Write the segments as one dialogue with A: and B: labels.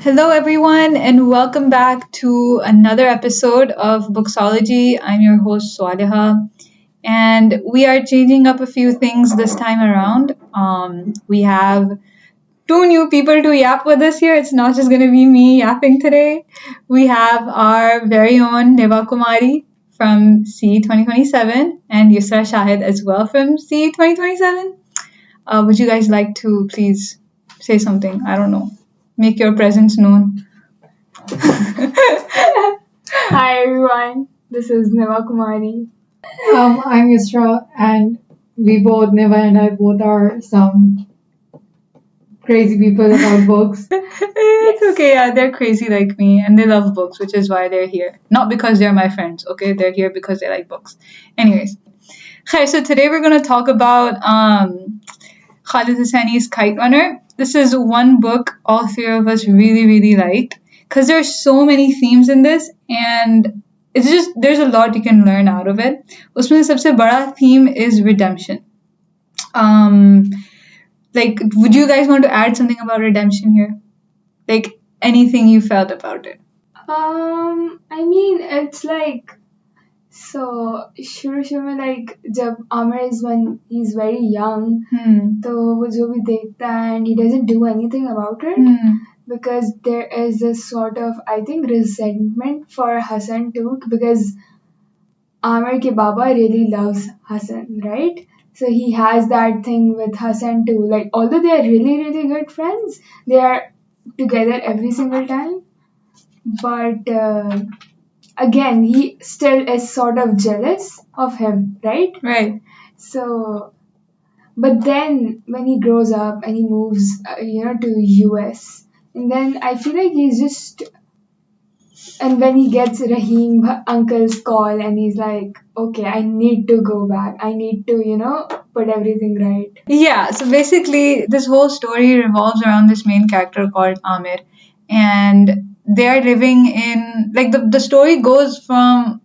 A: Hello, everyone, and welcome back to another episode of Booksology. I'm your host, Swaliha, and we are changing up a few things this time around. We have two new people to yap with us here. It's not just going to be me yapping today. We have our very own Neva Kumari from C 2027 and Yusra Shahid as well from C 2027. Would you guys like to please say something? I don't know. Make your presence known.
B: Hi everyone, this is Neva Kumari.
C: I'm Yusra, and Neva and I both are some crazy people about books.
A: It's okay, yeah, they're crazy like me and they love books, which is why they're here. Not because they're my friends, okay? They're here because they like books. Anyways, okay, so today we're gonna talk about Khalid Hosseini's Kite Runner. This is one book all three of us really liked because there's so many themes in this and it's just there's a lot you can learn out of it. उसमें सबसे बड़ा theme is redemption. Um, like, would you guys want to add something about redemption here? Like anything you felt about it?
B: It's like शुरू में like जब Amr is when he's very young, तो वो जो भी देखता है and he doesn't do anything about it because there is this sort of I think resentment for Hassan too because Amr ke Baba really loves Hassan, right? So he has that thing with Hassan too. Like although they are really good friends, they are together every single time. But again, he still is sort of jealous of him, right?
A: Right.
B: So, but then when he grows up and he moves, to US, and then I feel like he's just and when he gets Rahim uncle's call and he's like, okay, I need to go back. I need to, put everything right.
A: Yeah, so basically, this whole story revolves around this main character called Amir, and they are living in like the story goes from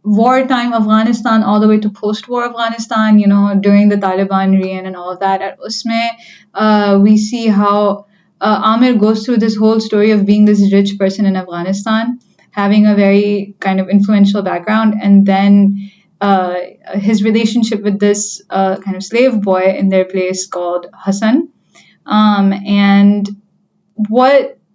A: wartime Afghanistan all the way to post-war Afghanistan. You know, during the Taliban reign and all of that. At usme, we see how Amir goes through this whole story of being this rich person in Afghanistan, having a very kind of influential background, and then his relationship with this kind of slave boy in their place called Hassan, and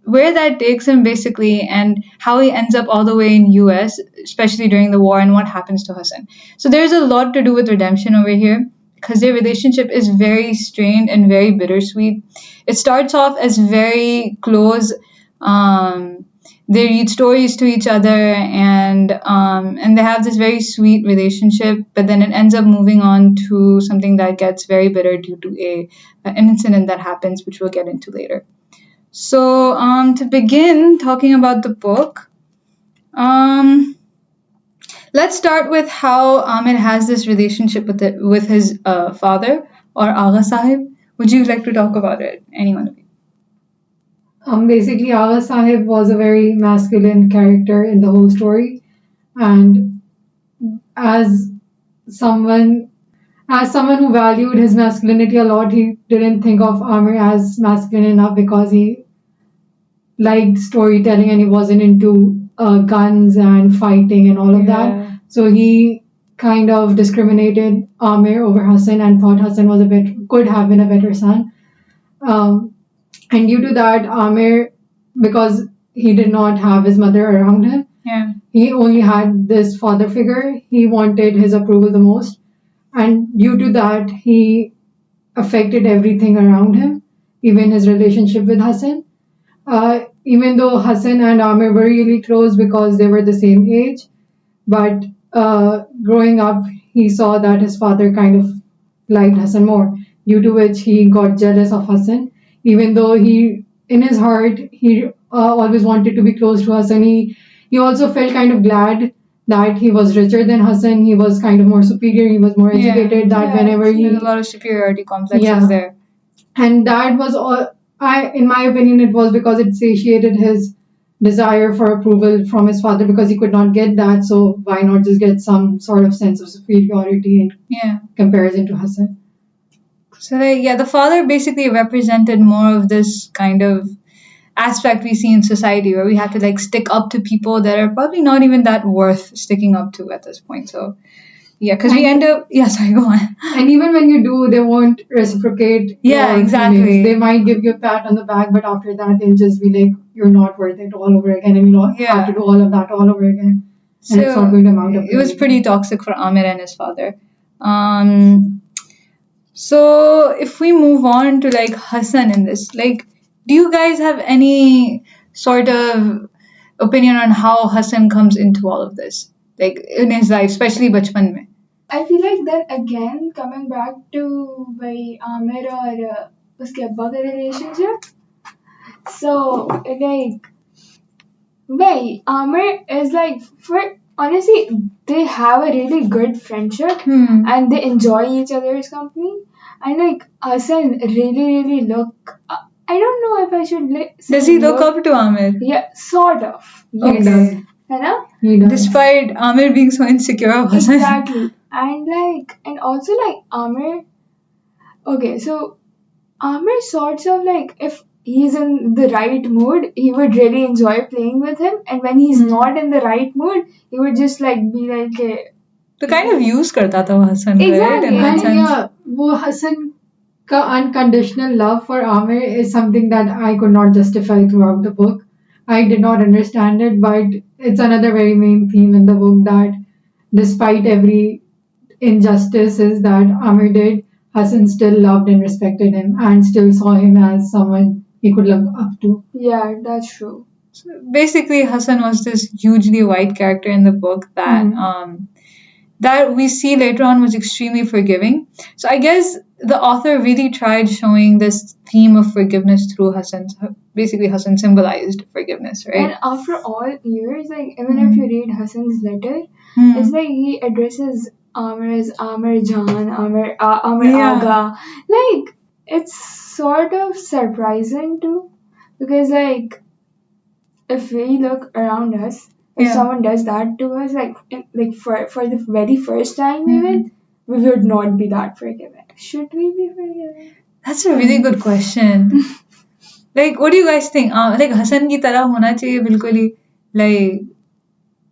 A: where that takes him basically, and how he ends up all the way in US, especially during the war, and what happens to Hassan. So there's a lot to do with redemption over here because their relationship is very strained and very bittersweet. It starts off as very close. They read stories to each other and they have this very sweet relationship, but then it ends up moving on to something that gets very bitter due to an incident that happens, which we'll get into later. So to begin talking about the book, let's start with how Amir has this relationship with his father or Agha Sahib. Would you like to talk about it? Anyone of you?
C: Basically, Agha Sahib was a very masculine character in the whole story, and as someone who valued his masculinity a lot, he didn't think of Amir as masculine enough because he liked storytelling and he wasn't into guns and fighting and all of that. So he kind of discriminated Amir over Hassan and thought Hassan could have been a better son. And due to that, Amir, because he did not have his mother around him, he only had this father figure. He wanted his approval the most. And due to that, he affected everything around him, even his relationship with Hassan. Even though Hassan and Amir were really close because they were the same age, but growing up, he saw that his father kind of liked Hassan more, due to which he got jealous of Hassan. Even though in his heart, he always wanted to be close to Hassan. He also felt kind of glad that he was richer than Hassan. He was kind of more superior. He was more educated.
A: There's a lot of superiority complexes there.
C: And that was all. In my opinion, it was because it satiated his desire for approval from his father because he could not get that. So why not just get some sort of sense of superiority in comparison to Hassan?
A: So the father basically represented more of this kind of aspect we see in society where we have to like stick up to people that are probably not even that worth sticking up to at this point. So yeah, because we end up, yeah, sorry, go on.
C: And even when you do, they won't reciprocate.
A: Yeah,
C: your
A: exactly.
C: feelings. They might give you a pat on the back, but after that, they'll just be like, "You're not worth it" all over again, and you'll have to do all of that all over again. And it's not going to amount up.
A: It was pretty toxic for Amir and his father. So if we move on to like Hassan in this, like, do you guys have any sort of opinion on how Hassan comes into all of this, like in his life, especially bachpan mein?
B: I feel like that again, coming back to by Amir or uske abba ka relationship. So like, Amir is like, for honestly, they have a really good friendship and they enjoy each other's company. And like Hassan really look. I don't know if I should.
A: Does he look up to Amir?
B: Yeah, sort of. Yes.
A: Okay.
B: You know?
A: Despite Amir being so insecure of Hassan.
B: Exactly. And also like Amir. Okay, so Amir sorts of like, if he's in the right mood, he would really enjoy playing with him, and when he's not in the right mood, he would just like be like,
A: तो kind of use करता था वो Hassan,
B: Exactly.
A: right? In that
C: And
A: sense.
C: yeah, वो Hassan का unconditional love for Amir is something that I could not justify throughout the book. I did not understand it, but it's another very main theme in the book that despite every injustices that Amir did, Hassan still loved and respected him and still saw him as someone he could look up to.
B: yeah, that's true.
A: So basically, Hassan was this hugely white character in the book that that we see later on was extremely forgiving. So I guess the author really tried showing this theme of forgiveness through Hassan. Basically, Hassan symbolized forgiveness, right?
B: And after all years, like even if you read Hassan's letter, it's like he addresses Amir as Amir Jan, Amir Aga. Like, it's sort of surprising too, because like if we look around us, if someone does that to us, like for the very first time even, we would not be that forgiving. Should we be forgiving?
A: That's a really good question. Like, what do you guys think? Like Hassan की तरह होना चाहिए बिल्कुल ही, like,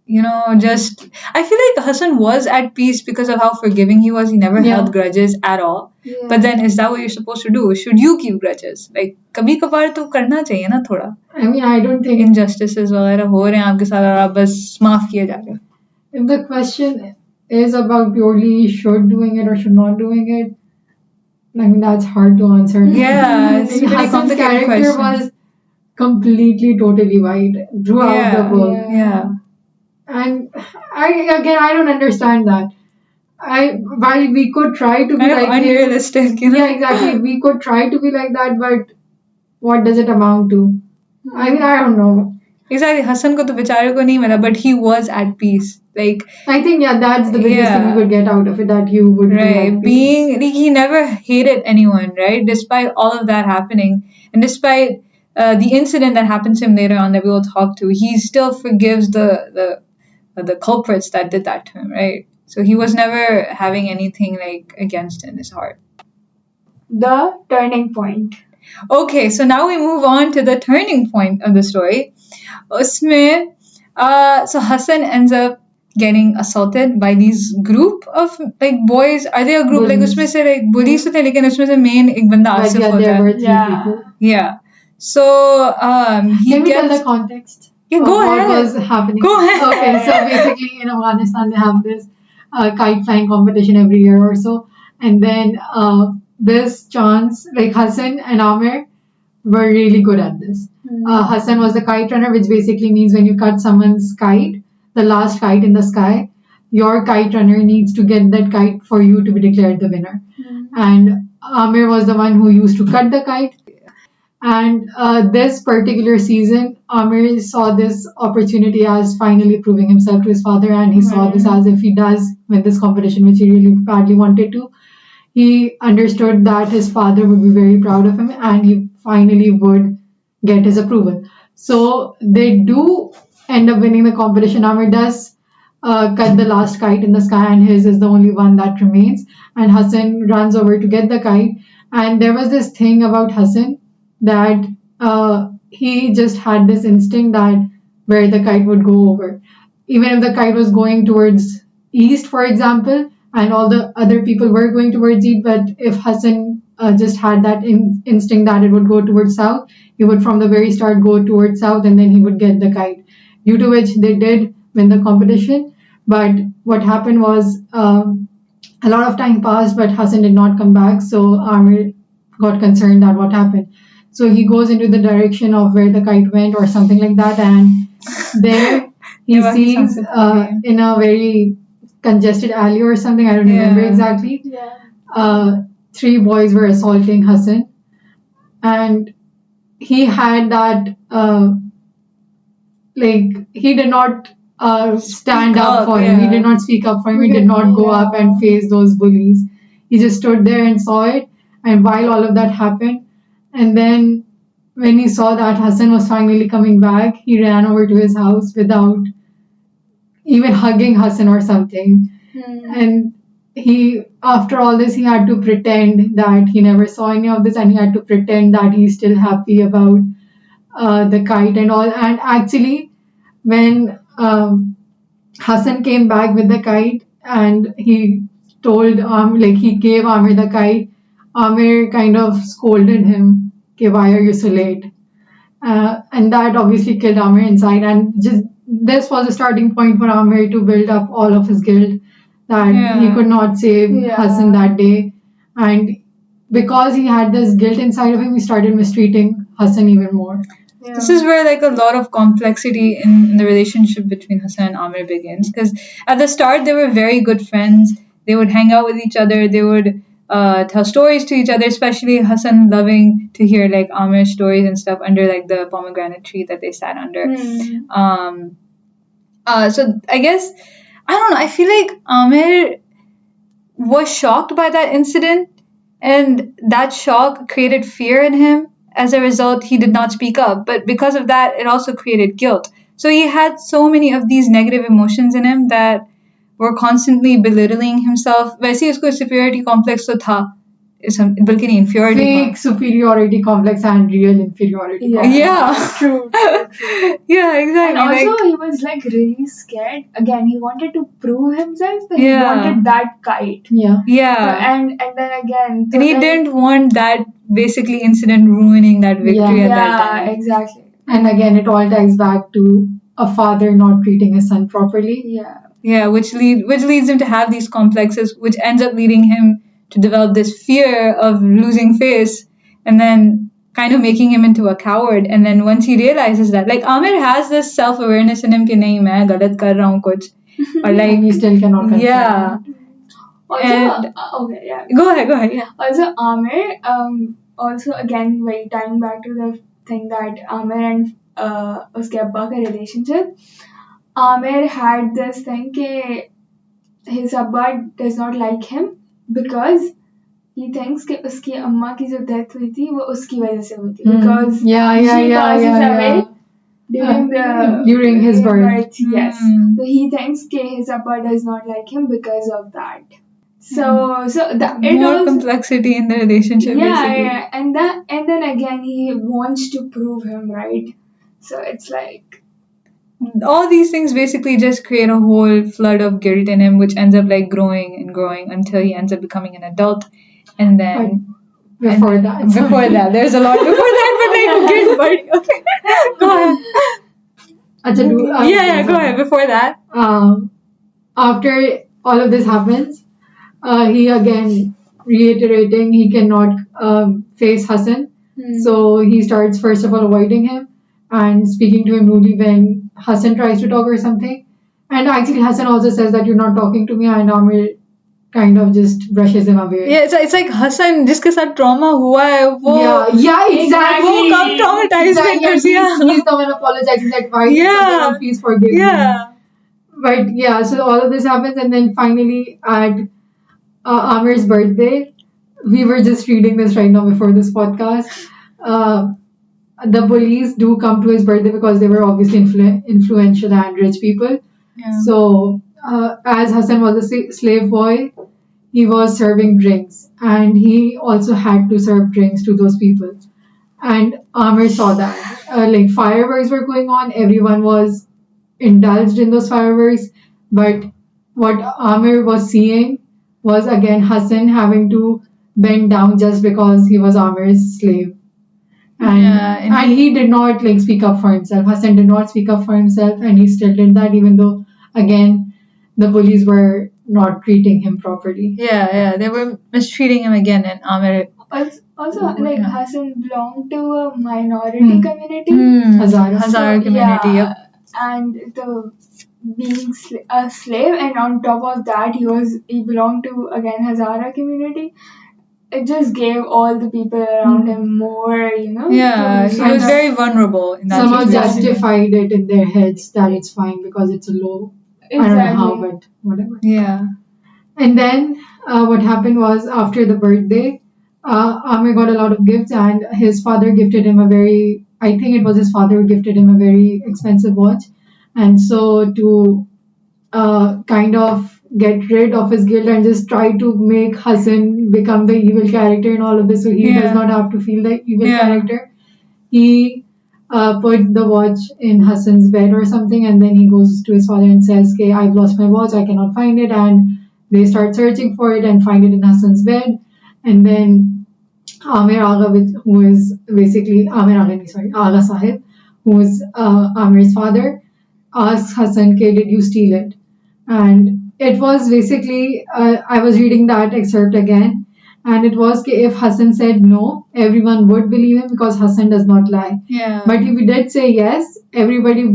A: you know, just I feel like Hassan was at peace because of how forgiving he was. He never held grudges at all.
B: Yeah.
A: But then, is that what you're supposed to do? Should you keep grudges? Like, कभी कभार तो करना चाहिए ना थोड़ा.
C: I mean, I don't think
A: injustices वगैरह हो रहे हैं आपके साथ और आप बस माफ किए जा रहे हो.
C: if the question is about purely should doing it or should not doing it, I mean that's hard to answer.
A: Yeah, it's a pretty
C: Hassan's
A: complicated
C: character
A: question.
C: was completely totally white throughout the book.
A: Yeah.
C: And I don't understand that. While we could try to be
A: Kind of
C: like
A: unrealistic, you know.
C: yeah, exactly. We could try to be like that, but what does it amount to? I mean, I don't know.
A: Exactly, Hassan को तो बेचारे को नहीं मिला, but he was at peace. Like,
C: I think that's the biggest thing we could get out of it, that you would be
A: right,
C: at peace.
A: being like, he never hated anyone, right? Despite all of that happening, and despite the incident that happens to him later on that we will talk to, he still forgives the culprits that did that to him, right? So he was never having anything like against in his heart.
B: The turning point.
A: Okay, so now we move on to the turning point of the story. Usme, so Hassan ends up getting assaulted by this group of like boys. Are they a group?
C: Bullies.
A: Like उसमें से like bullies तो थे, लेकिन उसमें से main एक बंदा
C: But
A: Asif
C: yeah,
A: होता
C: there
A: है.
C: were three people.
A: Yeah. So he
C: Can we tell
A: gets.
C: the context?
A: Yeah,
C: of
A: go
C: what
A: ahead.
C: was happening?
A: Go ahead.
C: Okay, so basically in Afghanistan they have this kite flying competition every year or so, and then this chance, like Hassan and Amir were really good at this. Hassan was the kite runner, which basically means when you cut someone's kite, the last kite in the sky, your kite runner needs to get that kite for you to be declared the winner. And Amir was the one who used to cut the kite. And this particular season, Amir saw this opportunity as finally proving himself to his father, and he saw this as if he does win this competition, which he really badly wanted to. He understood that his father would be very proud of him, and he finally would get his approval. So they do end up winning the competition. Amir does cut the last kite in the sky, and his is the only one that remains. And Hassan runs over to get the kite. And there was this thing about Hassan that he just had this instinct that where the kite would go over. Even if the kite was going towards east, for example, and all the other people were going towards east, but if Hassan just had that instinct that it would go towards south, he would from the very start go towards south and then he would get the kite. Due to which they did win the competition. But what happened was a lot of time passed, but Hassan did not come back. So Amir got concerned that what happened. So he goes into the direction of where the kite went or something like that, and there he sees in a very congested alley or something, I don't remember exactly.
B: Yeah.
C: 3 boys were assaulting Hassan, and he had that he did not stand up for him. He did not speak up for him. He did not go up and face those bullies. He just stood there and saw it. And while all of that happened, and then when he saw that Hassan was finally coming back, he ran over to his house without even hugging Hassan or something. And after all this, he had to pretend that he never saw any of this, and he had to pretend that he's still happy about the kite and all. And actually, when Hassan came back with the kite and he told he gave Amir the kite, Amir kind of scolded him, okay, why are you so late? And that obviously killed Amir inside, and just this was a starting point for Amir to build up all of his guilt that he could not save Hassan that day. And because he had this guilt inside of him, he started mistreating Hassan even more.
A: Yeah. This is where a lot of complexity in the relationship between Hassan and Amir begins. Because at the start, they were very good friends. They would hang out with each other. They would tell stories to each other, especially Hassan loving to hear Amir's stories and stuff under the pomegranate tree that they sat under. So I guess, I don't know, I feel like Amir was shocked by that incident, and that shock created fear in him. As a result, he did not speak up. But because of that, it also created guilt. So he had so many of these negative emotions in him that were constantly belittling himself. वैसे उसको superiority complex तो था, बल्कि नहीं, inferiority
C: fake superiority complex and real inferiority complex.
A: Yeah.
B: True.
A: Yeah, exactly.
B: And also he was really scared. Again, he wanted to prove himself that he wanted that kite.
C: Yeah.
B: And then again.
A: And he didn't want that basically incident ruining that victory at that time.
B: Yeah, exactly.
C: And again, it all ties back to a father not treating his son properly.
B: Yeah,
A: which leads him to have these complexes, which ends up leading him to develop this fear of losing face, and then kind of making him into a coward. And then once he realizes that, Amir has this self-awareness in him कि नहीं मैं गलत कर रहा हूँ कुछ, or
C: he still cannot confront.
A: Yeah.
B: Also, okay, yeah.
A: Go ahead. Yeah.
B: Also, Amir, also again, very tying back to the thing that Amir and uske abba ka relationship. Amir had this thing that his abba does not like him because he thinks कि उसकी अम्मा की जो death हुई थी वो उसकी वजह से हुई थी because she passes away
C: during his birth.
B: Yes. So he thinks कि his abba does not like him because of that. So it
A: more
B: also,
A: complexity in the relationship. Basically.
B: Yeah, and then again he wants to prove him right. So it's
A: all these things basically just create a whole flood of guilt in him, which ends up growing and growing until he ends up becoming an adult. And then
C: before that,
A: there's a lot before that, but guilt. But okay, go ahead. Yeah, go ahead. Before that,
C: after all of this happens, he again reiterating he cannot face Hassan. So he starts first of all avoiding him and speaking to him rudely when Hassan tries to talk or something. And actually Hassan also says that you're not talking to me, and Amir kind of just brushes him away.
A: Yeah, it's like Hassan जिसके साथ trauma हुआ है वो
C: exactly
A: वो कम traumatized कर दिया.
C: He's the one apologizing that why please forgive me. But so all of this happens, and then finally at Amir's birthday, we were just reading this right now before this podcast. The bullies do come to his birthday because they were obviously influential and rich people.
A: Yeah.
C: So as Hassan was a slave boy, he was serving drinks, and he also had to serve drinks to those people. And Amir saw that, like fireworks were going on. Everyone was indulged in those fireworks. But what Amir was seeing was again Hassan having to bend down just because he was Amir's slave. And he did not like speak up for himself. Hassan did not speak up for himself, and he still did that, even though again the bullies were not treating him properly.
A: Yeah, they were mistreating him again, and Amir.
B: Also, like Hassan belonged to a minority community,
C: Hazara
A: community.
B: Yeah,
A: Yep.
B: and the being a slave, and on top of that, he belonged to again Hazara community. It just gave all the people around him more,
A: Yeah, he was very vulnerable in that
C: somehow
A: situation.
C: justified it in their heads that it's fine because it's a law.
B: Exactly.
C: I don't know how, but whatever.
A: Yeah.
C: And then what happened was after the birthday, Amir got a lot of gifts, and his father gifted him I think it was his father who gifted him a very expensive watch. And so to kind of get rid of his guilt and just try to make Hassan become the evil character in all of this so he does not have to feel the evil character, he put the watch in Hassan's bed or something, and then he goes to his father and says, okay, I've lost my watch, I cannot find it, and they start searching for it and find it in Hassan's bed. And then Amir Agha, who is basically Agha Sahib, who is Amir's father, asks Hassan, okay, did you steal it? And it was basically, I was reading that excerpt again, and it was if Hassan said no, everyone would believe him because Hassan does not lie.
A: Yeah.
C: But if he did say yes, everybody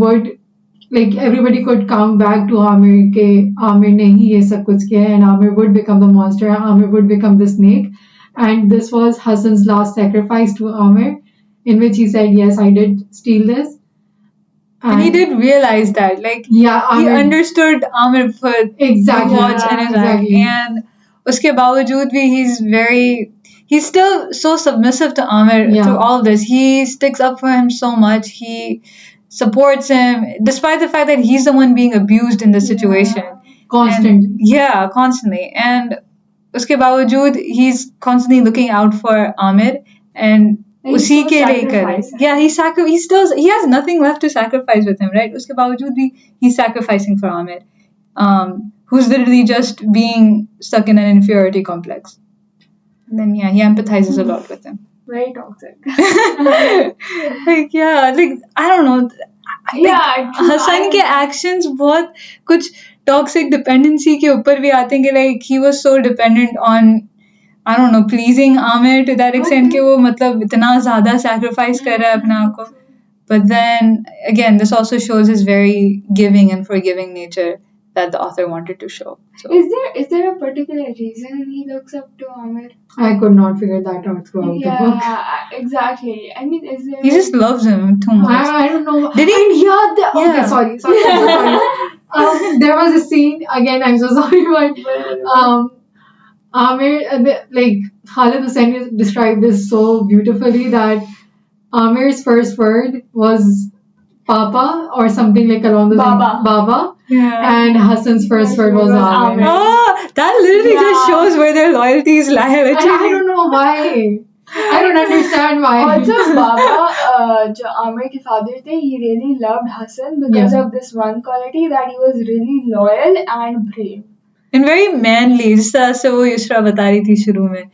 C: could count back to Amir ke Amir ne hi ye sab kuch kiya, and Amir would become the monster, Amir would become the snake. And this was Hassan's last sacrifice to Amir, in which he said, yes, I did steal this.
A: And he did realize that, like,
C: he
A: understood Amir put
C: exactly,
A: the watch in his bag, and uske bawajood bhi he's still so submissive to Amir through all this. He sticks up for him so much. He supports him, despite the fact that he's the one being abused in this situation.
C: Constantly.
A: Constantly. And uske bawajood, he's constantly looking out for Amir, and उसी के लेकर he has nothing left to sacrifice with him, right? उसके बावजूद भी he's sacrificing for Amir, who's literally just being stuck in an inferiority complex. And then he empathizes a lot with him.
B: Very toxic.
A: like I don't know. Hassan के actions बहुत कुछ toxic dependency के ऊपर भी आते हैं कि like he was so dependent on, I don't know, pleasing Amir to that extent कि वो मतलब इतना ज़्यादा sacrifice कर रहा है अपने आप को. But then again, this also shows his very giving and forgiving nature that the author wanted to show. So,
B: is there a particular reason he looks up to Amir?
C: I could not figure that out throughout the book.
B: Yeah, exactly. I mean, is there?
A: He just loves him too much.
C: I don't know.
A: Did he?
C: Okay, sorry. There was a scene again. I'm so sorry, but Amir, like Khalid Hussain described this so beautifully that Amir's first word was Papa or something like along the Baba.
A: Yeah.
C: And Hassan's first word was Amir.
A: Oh, that literally just shows where their loyalties lie.
C: I don't know why. I don't understand why.
B: Also, Baba, जो Amir के father थे, he really loved Hassan because of this one quality that he was really loyal and brave.
A: And very manly, जिस तरह से वो युसरा बता रही थी शुरू में,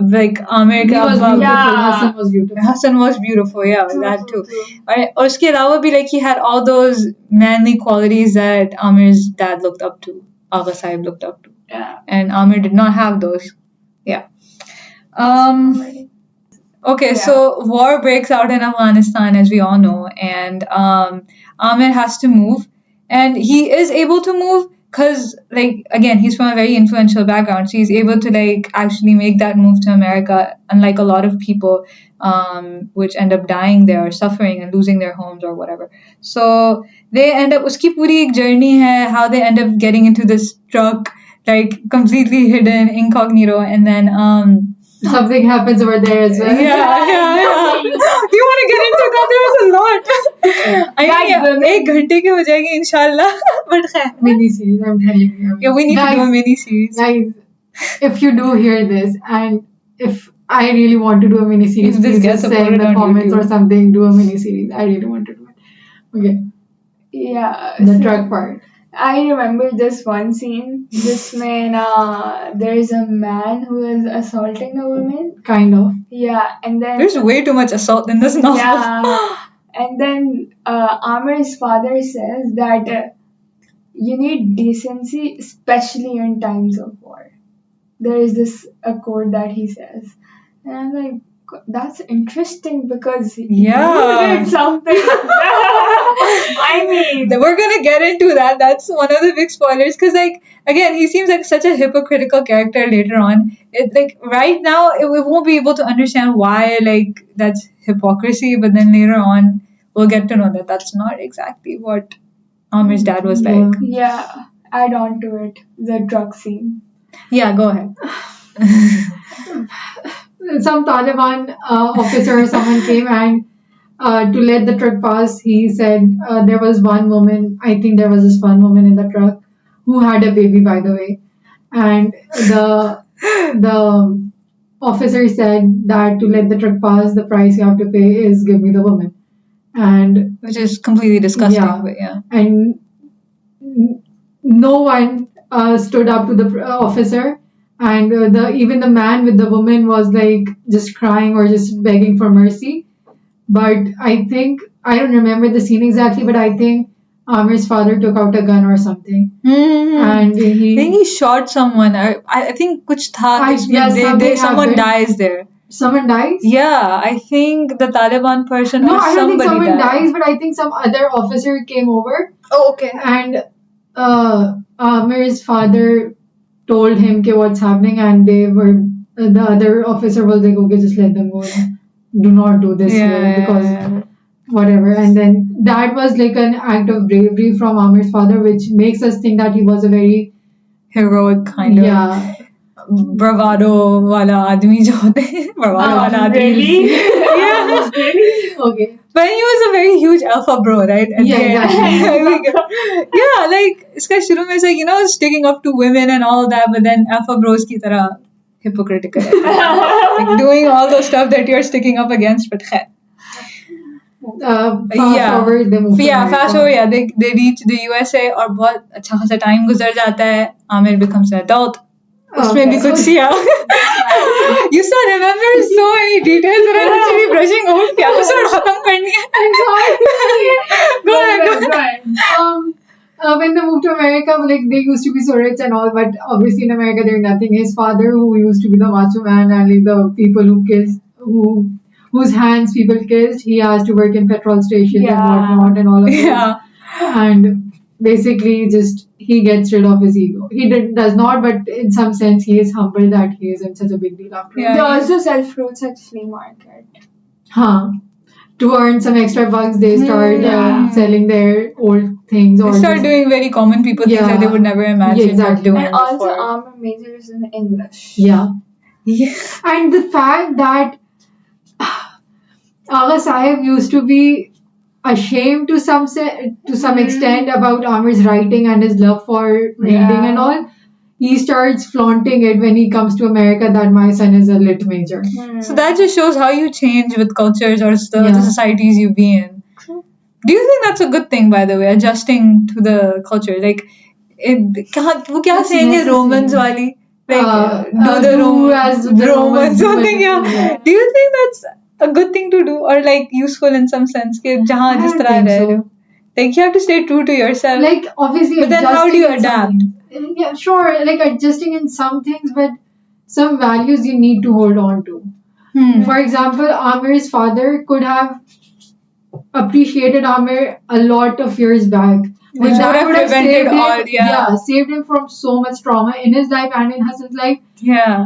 A: like Amir का
C: Hassan was beautiful.
A: Hassan was beautiful, that too. और उसके अलावा भी like he had all those manly qualities that Amir's dad looked up to, Agha Sahib looked up to.
B: Yeah.
A: And Amir did not have those. Yeah. Okay, so war breaks out in Afghanistan, as we all know, and Amir has to move, and he is able to move because, like, again, he's from a very influential background, so he's able to, like, actually make that move to America, unlike a lot of people, which end up dying there or suffering and losing their homes or whatever. So they end up, uski puri journey hai, how they end up getting into this truck, like, completely hidden, incognito, and then,
C: something happens over there as well.
A: Yeah. You want to get into that? There was a lot. I mean, एक घंटे की हो जाएगी इंशाल्लाह. But
C: mini series, I'm telling you.
A: Yeah, we need to do a mini series.
C: Guys, if you do hear this, and if I really want to do a miniseries.
A: If this
C: Please
A: gets
C: just say in
A: uploaded
C: the
A: on
C: comments or
A: YouTube.
C: something, do a miniseries. I really want to do it. Okay,
B: Yeah.
C: the
B: so
C: truck part.
B: I remember this one scene. This man, there's a man who is assaulting a woman.
C: Kind of.
B: Yeah, and then
A: There's way too much assault in this novel.
B: yeah, and then Amir's father says that you need decency, especially in times of war. There is this a quote that he says, and I'm like, that's interesting because
A: Yeah.
B: you did something. I mean,
A: We're gonna get into that. That's one of the big spoilers. Because, like, again, he seems like such a hypocritical character later on. Like, right now, we won't be able to understand why, like, that's hypocrisy. But then later on, we'll get to know that that's not exactly what Amir's dad was
C: Yeah.
A: like.
B: yeah, add on to it the drug scene.
A: Yeah, go ahead.
C: Some Taliban officer or someone came and to let the truck pass, he said there was one woman, I think there was this one woman in the truck who had a baby, by the way. And the officer said that to let the truck pass, the price you have to pay is give me the woman. And
A: Which is completely disgusting.
C: Yeah.
A: But yeah.
C: and no one stood up to the officer, and even the man with the woman was like just crying or just begging for mercy. But I think I don't remember the scene exactly, but I think Amir's father took out a gun or something, and
A: I think he shot someone. I think kuch tha. Someone dies there.
C: Someone dies.
A: Yeah, I think the Taliban person
C: No,
A: or
C: I don't think
A: somebody
C: someone
A: died.
C: dies, but I think some other officer came over,
A: Oh, okay.
C: and Amir's father told him ke what's happening, and the other officer was like, okay, just let them go. Do not do this here because whatever. And then that was like an act of bravery from Amir's father, which makes us think that he was a very
A: heroic kind of bravado wala aadmi jo hote hain. Bravado wala aadmi.
B: Really?
A: Yeah.
B: Really?
C: okay.
A: But he was a very huge alpha bro, right? At
C: Yeah,
A: the end.
C: exactly.
A: Yeah, like iska shuru mein like, sticking up to women and all that, but then alpha bros ki tarah hypocritical. Like doing all those stuff that you're sticking up against, but khair.
C: Fast forward, they move to America.
A: Fast forward, yeah, they reach the USA और बहुत अच्छा खासा time गुजर जाता है. Amir becomes an adult. उसमें भी कुछ किया. You still remember so many details that I'm actually brushing over. क्या episode खत्म करनी है?
C: I'm sorry.
A: Go ahead.
C: When they moved to America, like they used to be so rich and all, but obviously in America they're nothing. His father, who used to be the macho man and like the people whose hands people kissed, he has to work in petrol stations and whatnot and all of that.
A: Yeah.
C: And basically, just he gets rid of his ego. He does not, but in some sense, he is humbled that he isn't such a big deal after all.
B: They also sell fruits at flea market.
C: To earn some extra bucks, they start selling their old things. Or
A: They start doing very common people things that they would never imagine doing
B: And also,
A: before.
B: Amir majors in English.
C: Yeah.
A: Yeah.
C: And the fact that Agha Sahib used to be ashamed to some extent about Amir's writing and his love for reading and all, he starts flaunting it when he comes to America that my son is a lit major.
A: So that just shows how you change with cultures or the societies you be in. Do you think that's a good thing, by the way, adjusting to the culture? Like, वो क्या saying है Romans वाली? Like, do as the Romans, something, yeah. Do you think that's a good thing to do or like useful in some sense? कि जहाँ जिस तरह रह रहे हो? Like, you have to stay true to yourself.
C: Like, obviously,
A: but then how do you adapt?
C: Yeah, sure, like adjusting in some things, but some values you need to hold on to. For example, Amir's father could have appreciated Amir a lot of years back.
A: Which would have prevented all,
C: saved him from so much trauma in his life and in Hassan's life.
A: Yeah.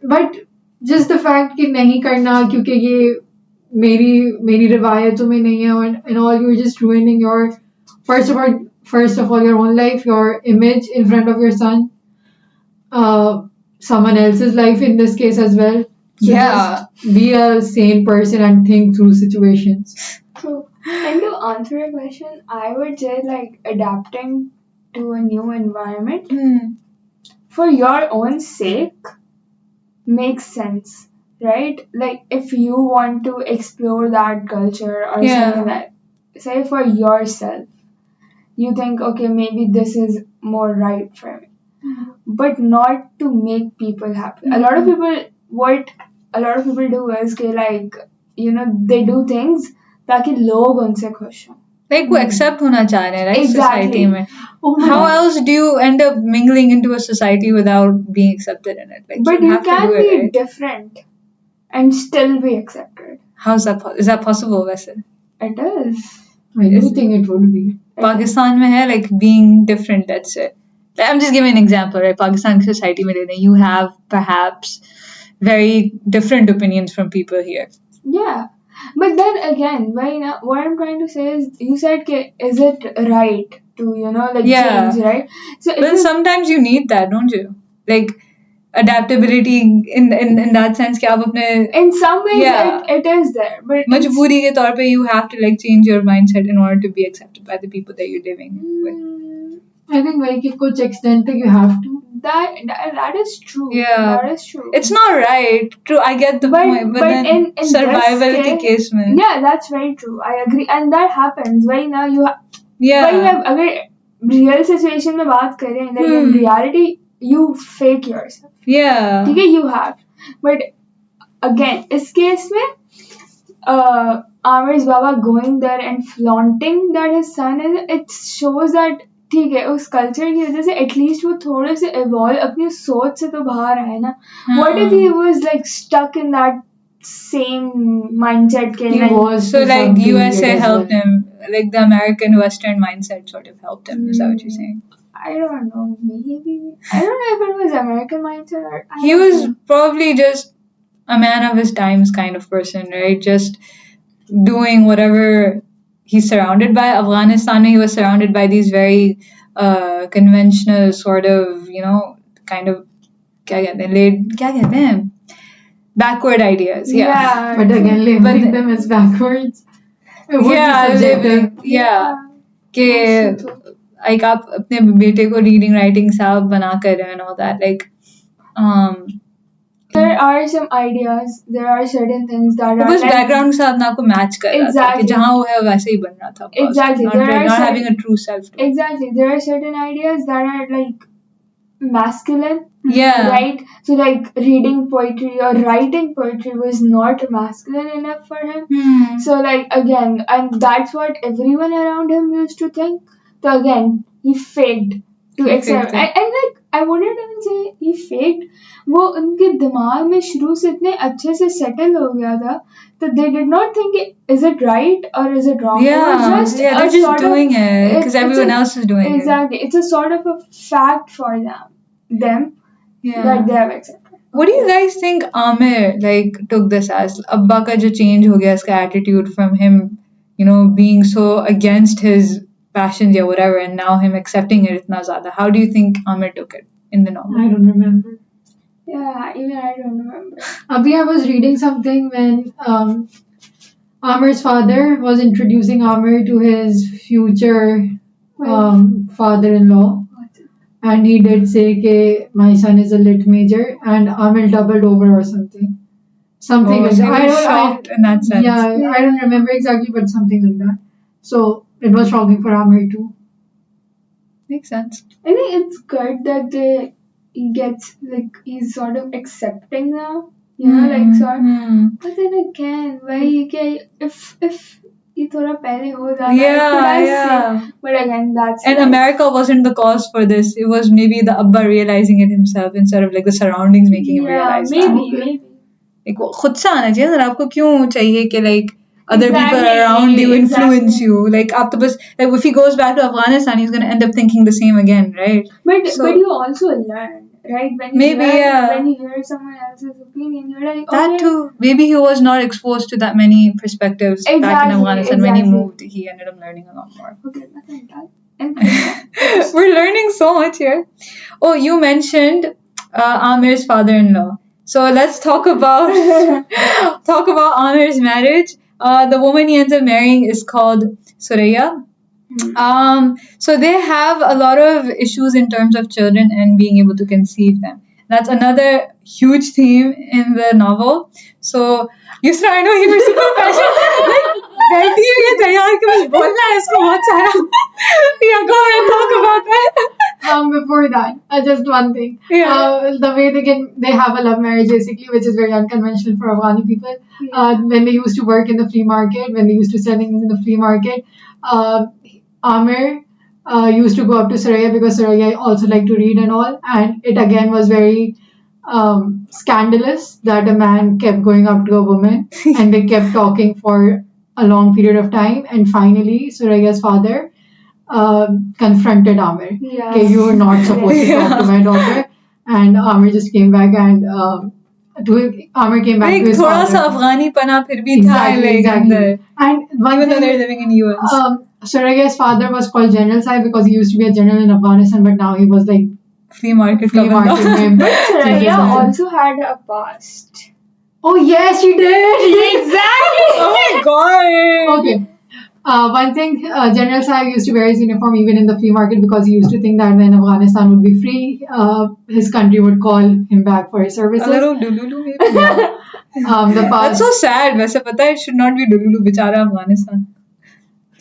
C: But just the fact कि नहीं करना क्योंकि ये मेरी रिवायतों में नहीं है and all, you're just ruining your first of all your own life, your image in front of your son, someone else's life in this case as well. So just be a sane person and think through situations.
B: True. And to answer your question, I would say like adapting to a new environment for your own sake makes sense. right? Like if you want to explore that culture or something like, say for yourself, you think, okay, maybe this is more right for me, but not to make people happy. A lot of people, what a lot of people do is कि like, you know, they do things ताकि लोग उनसे खुश हों.
A: Like वो accept होना चाह रहे हैं, right?
B: Exactly.
A: Society में. How else do you end up mingling into a society without being accepted in it? Like,
B: But
A: you
B: you
A: have to
B: can
A: do it,
B: be
A: right?
B: different and still be accepted.
A: How's that? Is that possible, वैसे?
B: It is.
C: I do think it would be.
A: Pakistan में है like being different. That's it. I'm just giving an example, right? Pakistan society में लेने, you have perhaps very different opinions from people here.
B: Yeah. But then again, what I'm trying to say is, you said, is it right to, you know, like change, right? So
A: Well, sometimes you need that, don't you? Like adaptability in that sense कि आप अपने
B: in some ways it is there, but
A: मजबूरी के तौर पे you have to like change your mindset in order to be accepted by the people that you're living with.
C: I think like कि कुछ extent तक you have to.
B: That is true.
A: Yeah.
B: That is true.
A: It's not right. True, I get the point. But then
B: in
A: survival
B: this
A: के case में.
B: Yeah, that's very true. I agree. And that happens. Why now you
A: Yeah.
B: अगर real situation में बात करें, like in reality, you fake yourself.
A: Yeah.
B: ठीक है, you have. But again, इस case में Amir's Baba going there and flaunting that his son is, it shows that ठीक है, उस कल्चर की वजह से एटलीस्ट वो थोड़े से इवॉल्व अपनी सोच से तो बाहर आए ना. What if he was like stuck in that same mindset के
C: He was
A: so like
C: something
A: USA
C: weird as
A: helped
C: well.
A: him, like the American Western mindset sort of helped him. Is that what you're saying?
B: I don't know, maybe. I don't know if it was American mindset or
A: He was probably just a man of his times kind of person, right? Just doing whatever he's surrounded by. Afghanistan, he was surrounded by these very conventional sort of, you know, kind of क्या कहते हैं? Backward ideas. Yeah.
C: But again, labeling them as backwards. It would be subjective.
A: कि like आप अपने बेटे को reading writing सब बना कर रहे हैं and all that, like
B: there are some ideas, there are certain things that are
A: बस
B: like,
A: background के साथ ना आपको match कर रहा था
B: Exactly.
A: कि जहाँ वो है वैसे ही बन रहा था.
B: Exactly.
A: Not,
B: There
A: like,
B: are
A: not
B: certain-
A: having a true self.
B: exactly, there are certain ideas that are like masculine.
A: Yeah.
B: Right? So like reading poetry or writing poetry was not masculine enough for him. So like again, and that's what everyone around him used to think. So again, he faked to
A: He
B: accept.
A: faked it.
B: And like I wouldn't even say he faked. वो उनके दिमाग में शुरू से इतने अच्छे से settle हो गया था. So they did not think, is it right or is it wrong?
A: Yeah,
B: It was just
A: they're
B: a
A: just
B: sort
A: doing
B: of,
A: it because
B: it's
A: everyone
B: a-
A: else is doing
B: Exactly. It's a sort of a fact for them
A: it. Yeah.
B: that they have accepted.
A: What do you guys think Amir like took this as? Abba का जो change हो गया इसका attitude from him, you know, being so against his passions or whatever, and now him accepting it इतना ज़्यादा. How do you think Amir took it in the novel?
C: I don't remember.
B: Yeah, even I don't remember.
C: Abhi, I was reading something when Amir's father was introducing Amir to his future father-in-law. And he did say that my son is a lit major, and Amir doubled over or something. Something like
A: So
C: that.
A: he was shocked in that sense.
C: Yeah, I don't remember exactly, but something like that. So it was shocking for Amir too.
A: Makes sense.
B: I think it's good that he gets like he's sort of accepting now, you know, like sort. But then again, why if he थोड़ा पहले हो जाता,
A: Yeah.
B: But again, that's
A: And America wasn't the cause for this. It was maybe the Abba realizing it himself instead of like the surroundings making him realize that.
B: maybe.
A: Like वो खुद से आना चाहिए ना, आपको क्यों चाहिए कि like other people
B: Exactly,
A: around you influence
B: exactly.
A: you? Like आप तो बस like if he goes back to Afghanistan, he's gonna end up thinking the same again, right?
B: But
A: So-
B: you also learn, right? When you
A: Maybe,
B: learn,
A: yeah.
B: when you hear someone else's opinion, you're like,
A: That
B: okay.
A: too. Maybe he was not exposed to that many perspectives back in
B: Exactly,
A: Afghanistan. When he
B: exactly.
A: moved, he ended up learning a lot more.
B: Okay, nothing like that. And
A: We're learning so much here. Oh, you mentioned Amir's father-in-law. So let's talk about Amir's marriage. The woman he ends up marrying is called Suraya. So they have a lot of issues in terms of children and being able to conceive them. That's another huge theme in the novel. So, Yusra, I know you were super passionate. Like, बैठी हुई है तैयार कि बस बोलना है इसको बहुत सारा. Yeah, go ahead, talk about that.
C: Before that, just one thing.
A: Yeah.
C: The way they have a love marriage basically, which is very unconventional for Afghani people. When they used to work in the flea market, when they used to sell things in the flea market, Amir used to go up to Suraya because Suraya also liked to read and all, and it again was very scandalous that a man kept going up to a woman and they kept talking for a long period of time, and finally Suraya's father confronted Amir.
B: Yeah.
C: Okay, you were not supposed to talk to my daughter, and Amir just came back and Amir came back
A: Like,
C: to his
A: थोड़ा
C: father.
A: सा अफगानी पना फिर भी था,
C: Exactly,
A: like,
C: exactly.
A: अंदर.
C: And one
A: Even though
C: thing,
A: they're living in US.
C: Suraya's father was called General Sai because he used to be a general in Afghanistan, but now he was like
A: Flea market
C: flea
A: का बंदा.
C: market name.
B: Suraya
C: Yeah.
B: also had a past.
C: Oh yes, she did.
B: Exactly.
A: Oh my god.
C: Okay. One thing, General Sai used to wear his uniform even in the flea market because he used to think that when Afghanistan would be free, his country would call him back for his services.
A: A little Dululu maybe.
C: The
A: That's
C: past.
A: so sad. वैसे पता है, it should not be Dululu, बेचारा Afghanistan.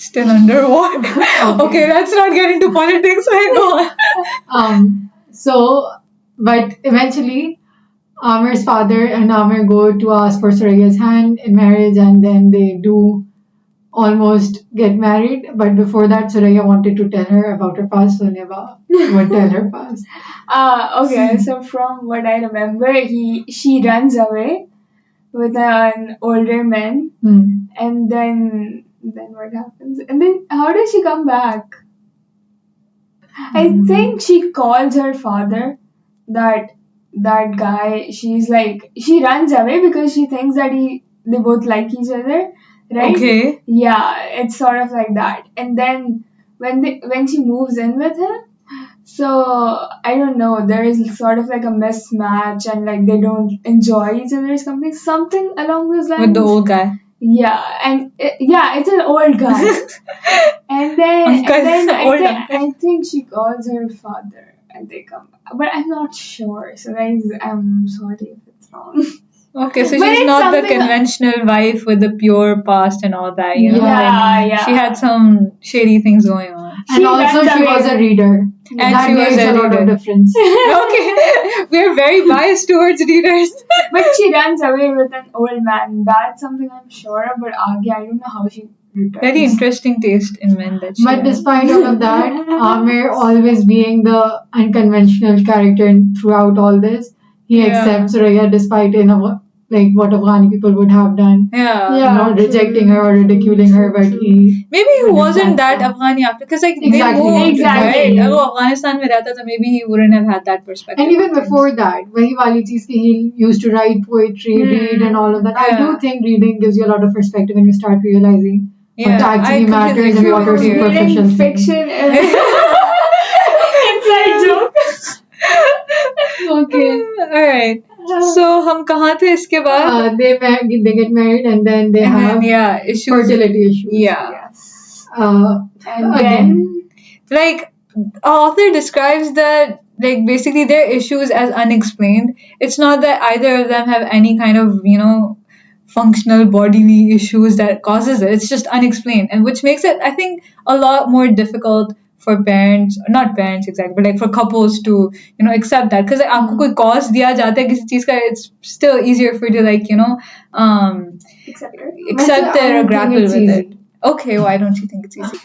A: Still under war. Okay, let's not get into politics. Go on.
C: But eventually, Amir's father and Amir go to ask for Suraya's hand in marriage, and then they do almost get married. But before that, Suraya wanted to tell her about her past, so Neva would tell her past.
B: Okay, so from what I remember, she runs away with an older man, and then what happens? And then how does she come back? I think she calls her father, that guy. She's like, she runs away because she thinks that they both like each other, right?
A: Okay.
B: Yeah, it's sort of like that. And then when she moves in with him, so I don't know, there is sort of like a mismatch, and like they don't enjoy each other's company, something along those lines.
A: With the old guy.
B: Yeah, and it's an old guy. and then I think she calls her father and they come, but I'm not sure. So guys, I'm sorry if it's wrong.
A: Okay, so
B: But
A: she's
B: it's
A: not the
B: something-
A: conventional wife with the pure past and all that, you know?
B: Yeah,
A: like,
B: yeah.
A: She had some shady things going on.
C: And also,
B: runs
C: she
B: away
C: was a
B: with-
C: reader.
A: And
C: That
A: she was
C: makes
A: a
C: a lot
A: reader.
C: of difference.
A: Okay, we're very biased towards readers.
B: But she runs away with an old man. That's something I'm sure of. But Agi, I don't know how she returns.
A: Very interesting taste in men that she
C: But
A: has.
C: despite all of that, Amir always being the unconventional character throughout all this, he
A: Yeah.
C: accepts Suraya despite like what Afghani people would have done.
A: Yeah.
C: Not rejecting her or ridiculing her, but he
A: Maybe he
C: But
A: wasn't that
C: that's-
A: Afghani after, because like
C: Exactly.
A: they moved,
B: Exactly.
A: right? अगर वो अफगानिस्तान में रहता तो maybe he wouldn't have had that perspective.
C: and even before that, वही वाली चीज कि he used to write poetry, read, and all of that. I do
A: Yeah.
C: think reading gives you a lot of perspective when you start realizing
A: Yeah,
C: what
A: I
C: actually
A: completely
C: matters and
A: agree
C: what are
A: with you.
C: superficial
B: Reading
C: things.
B: fiction is inside joke.
C: Okay.
A: Alright. So हम कहाँ थे इसके बाद?
C: They get married and then they
A: And
C: have
A: then, yeah, issues.
C: fertility issues.
A: Yeah.
B: Yes.
C: Again.
B: And then
A: Like, author describes that, like, basically their issues as unexplained. It's not that either of them have any kind of, functional bodily issues that causes it. It's just unexplained, and which makes it, I think, a lot more difficult for parents, not parents exactly, but like for couples to, accept that. Because like, आपको कोई cause दिया जाता है किसी चीज का, it's still easier for you to like,
B: except her.
A: accept
C: I
A: it or
C: don't
A: grapple
C: think it's
A: with
C: easy.
A: it. Okay, why don't you think it's easy?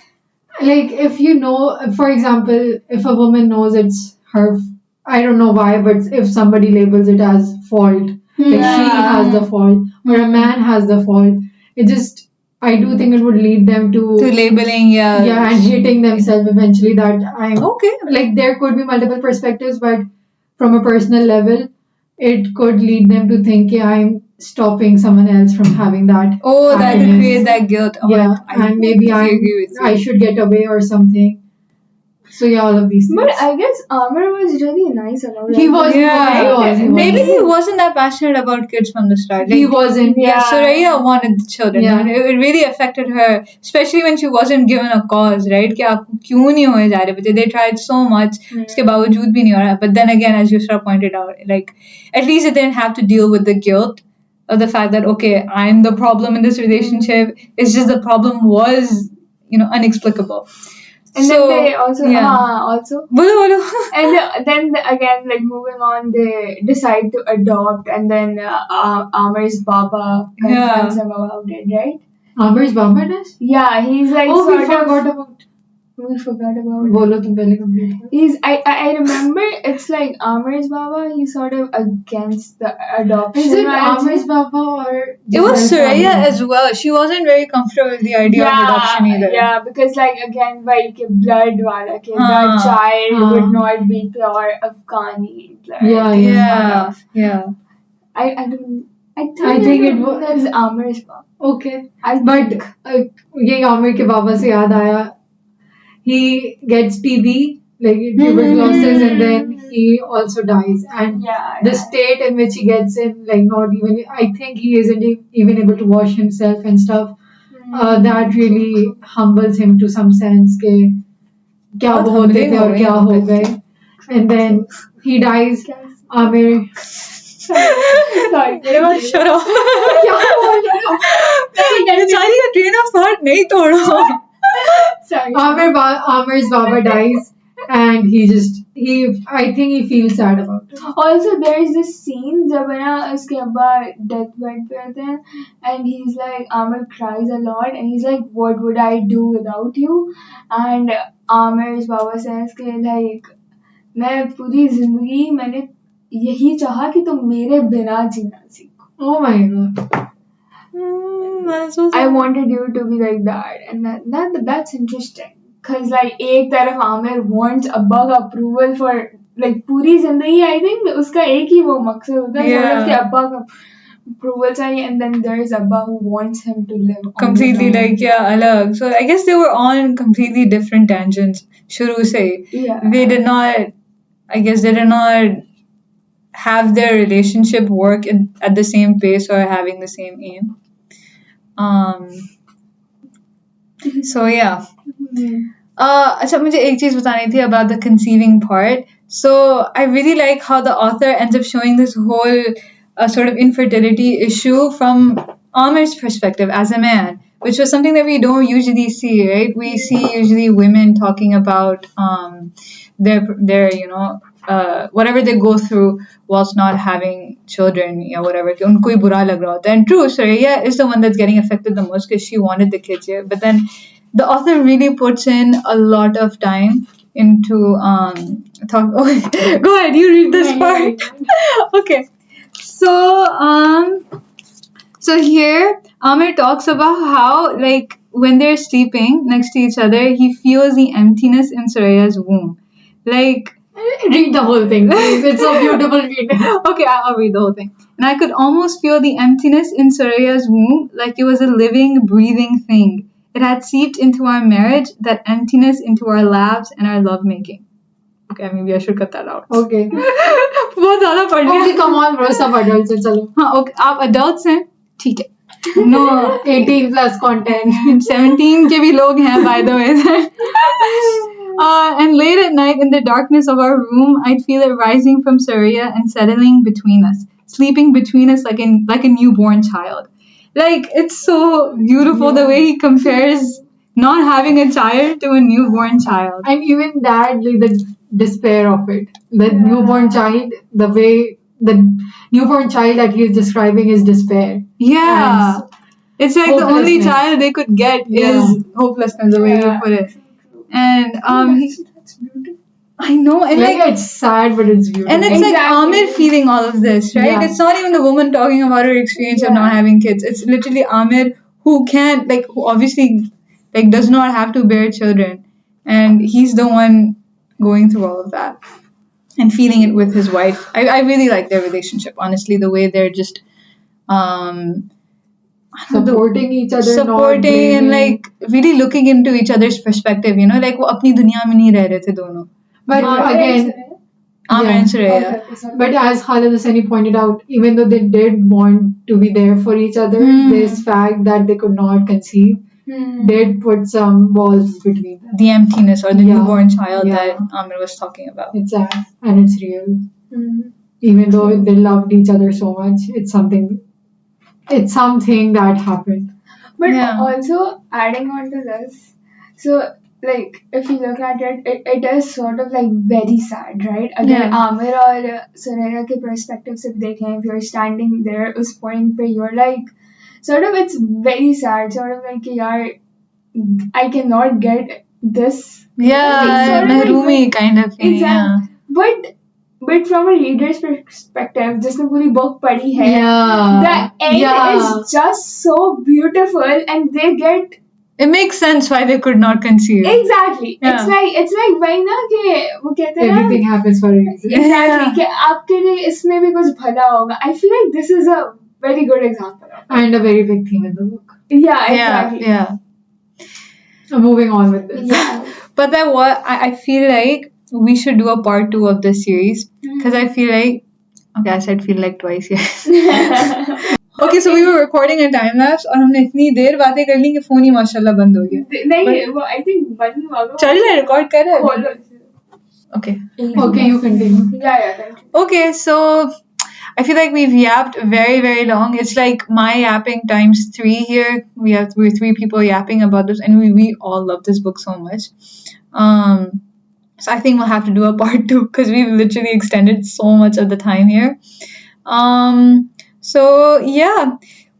C: Like if you know, for example, if a woman knows it's her, I don't know why, but if somebody labels it as fault, like she has the fault or a man has the fault, it just, I do think it would lead them to
A: labeling, yeah.
C: and hating themselves eventually. That I'm
A: Okay.
C: like there could be multiple perspectives, but from a personal level, it could lead them to think, yeah, I'm stopping someone else from having that.
A: Oh, that could
C: happiness.
A: create that guilt. Oh,
C: Yeah,
A: I
C: and maybe
A: completely agree with you.
C: I should get away or something. So yeah, all of these things.
B: But I guess Amir was really nice about it.
C: He was.
A: Yeah.
C: He was.
A: Maybe he wasn't that passionate about kids from the start.
C: He wasn't.
A: Yeah, Suraya wanted the children.
C: Yeah.
A: And it really affected her, especially when she wasn't given a cause, right? कि आपको क्यों नहीं हुए जा रहे बच्चे? They tried so much, उसके बावजूद भी नहीं हो रहा. But then again, as Yusra pointed out, like at least it didn't have to deal with the guilt of the fact that okay, I'm the problem in this relationship. It's just the problem was, inexplicable.
B: And
A: So,
B: then they also,
A: yeah. Bolo.
B: and then again, like moving on, they decide to adopt, and then Amir's Baba confronts him about it, right?
C: Amir's Baba does?
B: Yeah, he's like
C: we forgot about.
B: We forgot about
C: Bolo tum pehle complete.
B: I remember it's like Amir's Baba, he's sort of against the adoption.
C: Is it Amir's Baba or
A: it was Suraya as well? She wasn't very comfortable with the idea of adoption either.
B: Yeah, because like again, like blood wala ke that child would not be pure Afghani blood.
A: Yeah.
B: I think it was Amir's Baba.
C: Okay. But ये Amir के बाबा से याद आया. He gets TB, like tuberculosis, and then he also dies. And the state in which he gets in, like not even, I think he isn't even able to wash himself and stuff. That really humbles him to some sense. के क्या वो होते थे और क्या हो गए. And then he dies. Amir.
B: Sorry.
A: Shut up. बेचारी का train of thought नहीं तोड़ो.
B: Sorry.
C: Amir's Baba dies, and I think he feels sad about it.
B: Also, there is this scene जब है ना उसके अब्बा deathbed पे होते हैं, and he's like, Amir cries a lot, and he's like, what would I do without you? And Amir's Baba says के like, मैं पूरी जिंदगी मैंने यही चाहा कि तुम मेरे बिना जीना सीखो.
C: Oh my god.
B: I wanted you to be like that, and that's interesting. Cause like एक तरफ Amir wants अब्बा का approval for like पूरी जिंदगी. I think उसका एक ही वो मकसद होता है कि अब्बा का approval चाहिए, and then there is Abba who wants him to live
A: completely like alag. So I guess they were on completely different tangents. Shuru se they did not have their relationship work at the same pace or having the same aim. So yeah. अच्छा मुझे एक चीज बतानी थी about the conceiving part. So I really like how the author ends up showing this whole sort of infertility issue from Amir's perspective as a man, which was something that we don't usually see, right? We see usually women talking about their whatever they go through whilst not having children or whatever. उनको ही बुरा लग रहा होता है. And true, Suraya is the one that's getting affected the most because she wanted the kids here. But then the author really puts in a lot of time into talk. Okay, go ahead, you read this part. Okay, so here Amir talks about how like when they're sleeping next to each other, he feels the emptiness in Suraya's womb. Like,
C: read the whole thing, please. It's so beautiful reading.
A: Okay, I'll read the whole thing. And I could almost feel the emptiness in Suraya's womb like it was a living, breathing thing. It had seeped into our marriage, that emptiness into our laughs and our lovemaking. Okay, maybe I should cut that out.
C: Okay.
A: बहुत ज़्यादा पढ़ लिया.
C: Okay, come on, bro. सब adults हैं, चलो.
A: हाँ, okay. आप adults हैं, ठीक है. No,
C: 18 plus content.
A: 17 के भी लोग हैं, by the way. And late at night, in the darkness of our room, I'd feel it rising from Suraya and settling between us, sleeping between us like a newborn child. Like, it's so beautiful the way he compares not having a child to a newborn child.
C: And even that, like, the despair of it. The newborn child, the way the newborn child that he is describing is despair.
A: Yeah. It's like the only child they could get is hopelessness, the way you put it. And
B: that's beautiful.
A: I know, and like
C: it's sad, but it's beautiful.
A: And it's like Amir feeling all of this, right? Yeah. It's not even the woman talking about her experience of not having kids. It's literally Amir who obviously like does not have to bear children, and he's the one going through all of that and feeling it with his wife. I really like their relationship, honestly. The way they're just
C: supporting each other, not
A: supporting and
C: blaming.
A: like really looking into each other's perspective, you know, like वो अपनी दुनिया में नहीं रह रहे थे दोनों.
C: But again,
A: Amir
C: yeah.
A: and Suraya.
B: Okay, sorry.
C: But as Khalid Hosseini pointed out, even though they did want to be there for each other, this fact that they could not conceive did put some walls between them.
A: The emptiness or the
C: Yeah.
A: newborn child
C: Yeah.
A: that Amir was talking about.
C: It's sad and it's real.
B: Hmm.
C: Even though they loved each other so much, it's something that happened.
B: But
A: Yeah.
B: also adding on to this, so like if you look at it, it is sort of like very sad, right? Again,
A: Yeah.
B: Amir और Suraya के perspective से देखें, if you're standing there उस point पे, you're like, sort of it's very sad, sort of like कि यार I cannot get this.
A: Yeah,
B: It's sort of like
A: Mehrumi kind of thing.
B: Exactly. But from a reader's perspective, जिसने पूरी book पढ़ी है,
C: Yeah.
B: the end is just so beautiful, and they get
A: It makes sense why they could not conceive.
B: exactly.
A: Yeah.
B: It's like वही ना कि वो कहते हैं ना
C: Everything happens for a reason.
B: exactly
A: Yeah.
B: कि आपके लिए इसमें भी कुछ भला होगा. I feel like this is a very good example of it.
C: And a very big theme in the book.
B: Yeah, exactly.
A: Yeah.
C: So moving on with this.
B: Yeah.
A: But then what I feel like we should do a part 2 of this series because I feel like okay, I said feel like twice, yes. Okay, so we were recording a time lapse और हमने इतनी देर बातें कर ली कि phone ही माशाल्लाह बंद हो गया.
B: नहीं वो I think बंद हुआ होगा.
A: चल रहा है, रिकॉर्ड कर रहा है.
B: खोलो.
A: Okay.
C: Okay, you continue.
B: Yeah, thank you.
A: Okay, so I feel like we've yapped very, very long. It's like my yapping times 3 here. We're 3 people yapping about this, and we all love this book so much. So I think we'll have to do a part 2 because we've literally extended so much of the time here. So yeah,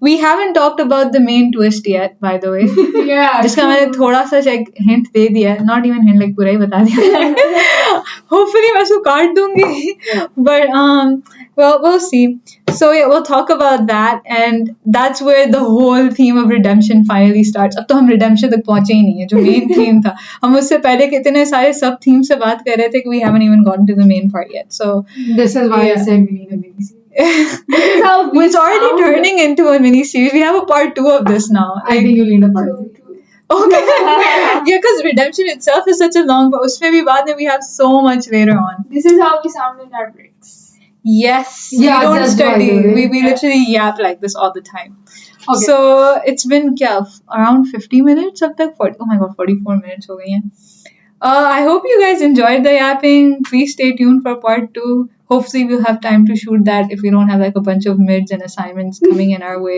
A: we haven't talked about the main twist yet, by the way.
B: Yeah.
A: जिसका मैंने थोड़ा सा hint दे दिया, not even hint, like पूरा ही बता दिया. Hopefully मैं उसको काट दूंगी, but well, we'll see. So yeah, we'll talk about that, and that's where the whole theme of redemption finally starts. अब तो हम redemption तक पहुंचे ही नहीं है, जो main theme था. हम उससे पहले कितने सारे sub themes से बात कर रहे थे कि we haven't even gotten to the main part yet. So
C: This is why I
A: Yeah.
C: said we need a mini series.
A: it's already turning into a mini series. We have a part 2 of this now.
C: I think you need a part 3.
A: Okay. Yeah, because redemption itself is such a long, but उसमें भी बाद में we have so much later on.
B: This is how we sound in our breaks.
A: Yes.
C: Yeah,
A: we don't
C: just
A: study.
C: by the way.
A: We literally yap like this all the time.
C: Okay.
A: So it's been around 50 minutes अब तक 40. Oh my god, 44 minutes हो गई हैं. I hope you guys enjoyed the yapping. Please stay tuned for part 2. Hopefully we'll have time to shoot that if we don't have like a bunch of mids and assignments coming in our way.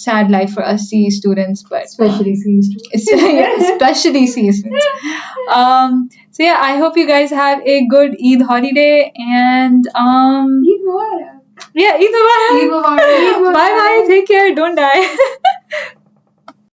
A: Sad life for us CE students, but
C: Especially series 2.
A: especially CE students. So yeah, I hope you guys have a good Eid holiday and
B: Eid Mubarak.
A: yeah, Eid Mubarak.
C: Eid Mubarak.
A: Bye bye. Take care. Don't die.